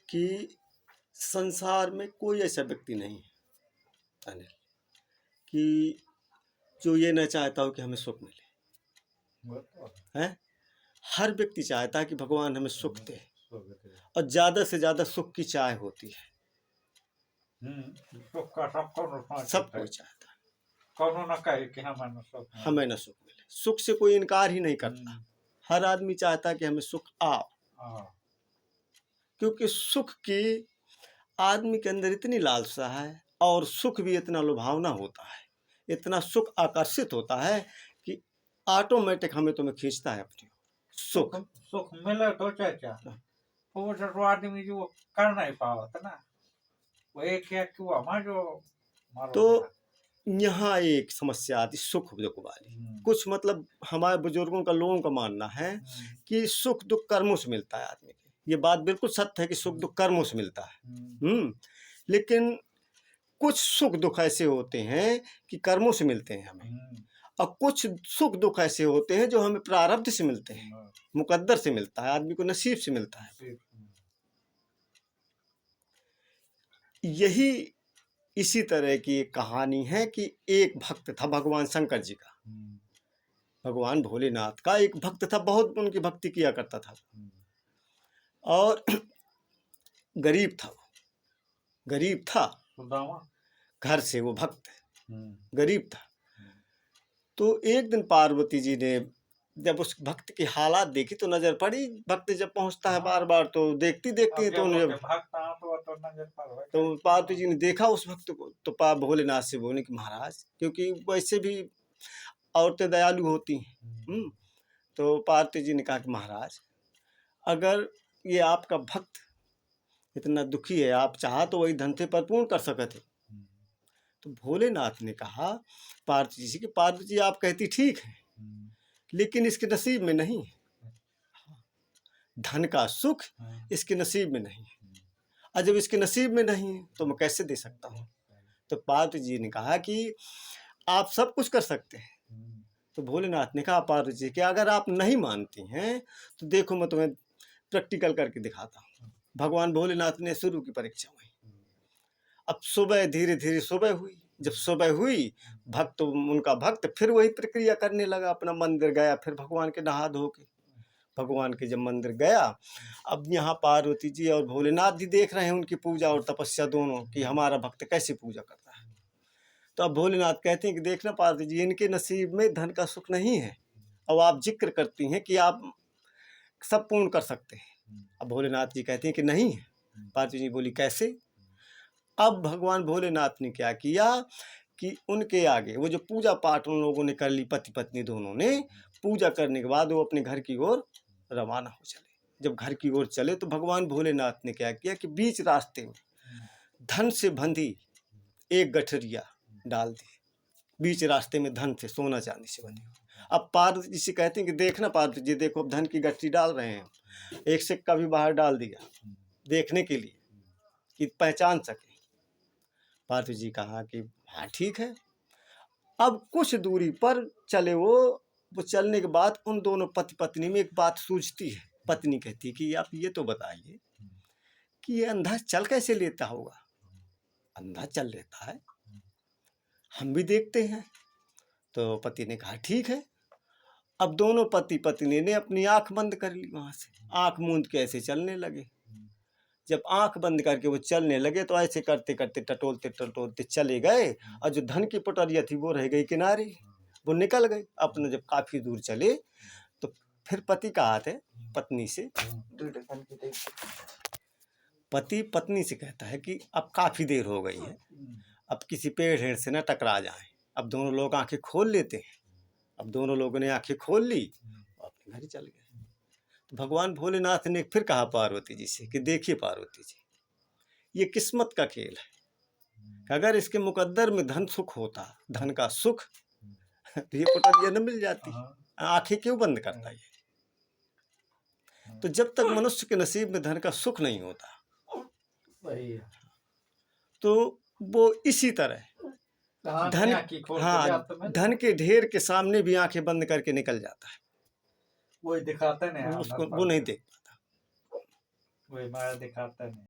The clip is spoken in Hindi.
कि संसार में कोई ऐसा व्यक्ति नहीं है अनिल, कि जो ये न चाहता हो कि हमें सुख मिले। हैं? हर व्यक्ति चाहता है कि भगवान हमें सुख दे, और ज़्यादा से ज़्यादा सुख की चाह होती है। सुख का सब कोई चाहता है कौनो न कहे कि हमें न सुख मिले। सुख से कोई इनकार ही नहीं करता। हर आदमी चाहता है कि हमें सुख आओ, क्योंकि सुख की आदमी के अंदर इतनी लालसा है, और सुख भी इतना लुभावना होता है, इतना सुख आकर्षित होता है कि ऑटोमेटिक हमें तुम्हें खींचता है अपनी सुख। सुख मिले तो चाचा वो जो आदमी जो कर नहीं पाता ना, वो एक है कि वो हमारा जो तो यहाँ एक समस्या आती सुख दुख वाली। कुछ मतलब हमारे बुजुर्गों का, लोगों का मानना है कि सुख दुख कर्मों से मिलता है आदमी के। ये बात बिल्कुल सत्य है कि सुख दुख कर्मों से मिलता है। लेकिन कुछ सुख दुख ऐसे होते हैं कि कर्मों से मिलते हैं हमें, और कुछ सुख दुख ऐसे होते हैं जो हमें प्रारब्ध से मिलते हैं, मुकद्दर से मिलता है, आदमी को नसीब से मिलता है। यही इसी तरह की एक कहानी है कि एक भक्त था भगवान शंकर जी का, भगवान भोलेनाथ का एक भक्त था, बहुत उनकी भक्ति किया करता था, और गरीब था। वो गरीब था, घर से वो भक्त गरीब था। तो एक दिन पार्वती जी ने जब उस भक्त की हालात देखी तो नजर पड़ी। भक्त जब पहुंचता है बार बार तो देखती है, तो पार्वती जी ने देखा उस भक्त को, तो भोलेनाथ से बोले कि महाराज, क्योंकि वैसे भी औरतें दयालु होती हैं। तो पार्वती जी ने कहा कि महाराज, अगर ये आपका भक्त इतना दुखी है, आप चाहा तो वही धन से परिपूर्ण कर सकते। तो भोलेनाथ ने कहा पार्वती जी से कि पार्वती जी, आप कहती ठीक है, लेकिन इसके नसीब में नहीं है। धन का सुख इसके नसीब में नहीं है, और जब इसके नसीब में नहीं है तो मैं कैसे दे सकता हूँ। तो पार्वती जी ने कहा कि आप सब कुछ कर सकते हैं। तो भोलेनाथ ने कहा पार्वती जी कि अगर आप नहीं मानती हैं तो देखो मैं तुम्हें प्रैक्टिकल करके दिखाता हूँ। भगवान भोलेनाथ ने शुरू की परीक्षा हुई। अब सुबह धीरे धीरे सुबह हुई। जब सुबह हुई, भक्त उनका भक्त फिर वही प्रक्रिया करने लगा, अपना मंदिर गया, फिर भगवान के नहा धो के भगवान के जब मंदिर गया, अब यहाँ पार्वती जी और भोलेनाथ जी देख रहे हैं उनकी पूजा और तपस्या दोनों, कि हमारा भक्त कैसे पूजा करता है। तो अब भोलेनाथ कहते हैं कि देखना पार्वती जी, इनके नसीब में धन का सुख नहीं है, और आप जिक्र करती हैं कि आप सब पूर्ण कर सकते हैं। अब भोलेनाथ जी कहते हैं कि नहीं है। पार्वती जी बोली कैसे। अब भगवान भोलेनाथ ने क्या किया कि उनके आगे वो जो पूजा पाठ उन लोगों ने कर ली, पति पत्नी दोनों ने पूजा करने के बाद वो अपने घर की ओर रवाना हो चले। जब घर की ओर चले तो भगवान भोलेनाथ ने क्या किया कि बीच रास्ते में धन से बंधी एक गठरिया डाल दी। बीच रास्ते में धन से, सोना चांदी से बनी। अब पार्वती जी से कहते हैं कि देखना पार्वती जी, देखो अब धन की गठरी डाल रहे हैं, एक सिक्का भी बाहर डाल दिया देखने के लिए कि पहचान सके। पार्वती जी कहा कि हाँ ठीक है। अब कुछ दूरी पर चले वो चलने के बाद उन दोनों पति पत्नी में एक बात सूझती है। पत्नी कहती है कि आप ये तो बताइए कि ये अंधा चल कैसे लेता होगा। अंधा चल लेता है, हम भी देखते हैं। तो पति ने कहा ठीक है। अब दोनों पति पत्नी ने अपनी आंख बंद कर ली, वहां से आंख मूंद के ऐसे चलने लगे। जब आंख बंद करके वो चलने लगे तो ऐसे करते करते टटोलते टटोलते चले गए, और जो धन की पटरिया थी वो रह गई किनारे, वो निकल गई अपने। जब काफी दूर चले तो फिर पति का हाथ है पत्नी से, पति पत्नी से कहता है कि अब काफी देर हो गई है, अब किसी पेड़ हेड़ से ना टकरा जाए। अब दोनों लोग आंखें खोल लेते हैं। अब दोनों लोगों ने आंखें खोल ली और अपने घर ही चल गए। तो भगवान भोलेनाथ ने फिर कहा पार्वती जी से कि देखिए पार्वती जी, ये किस्मत का खेल है। अगर इसके मुकद्दर में धन सुख होता, धन का सुख, तो ये पटरिया न मिल जाती। आंखें क्यों बंद करता ये। तो जब तक मनुष्य के नसीब में धन का सुख नहीं होता, तो वो इसी तरह धन, हाँ, धन के ढेर के सामने भी आंखें बंद करके निकल जाता है। वही दिखाते नहीं, उसको वो नहीं देख पाता, वही माया दिखाते नहीं।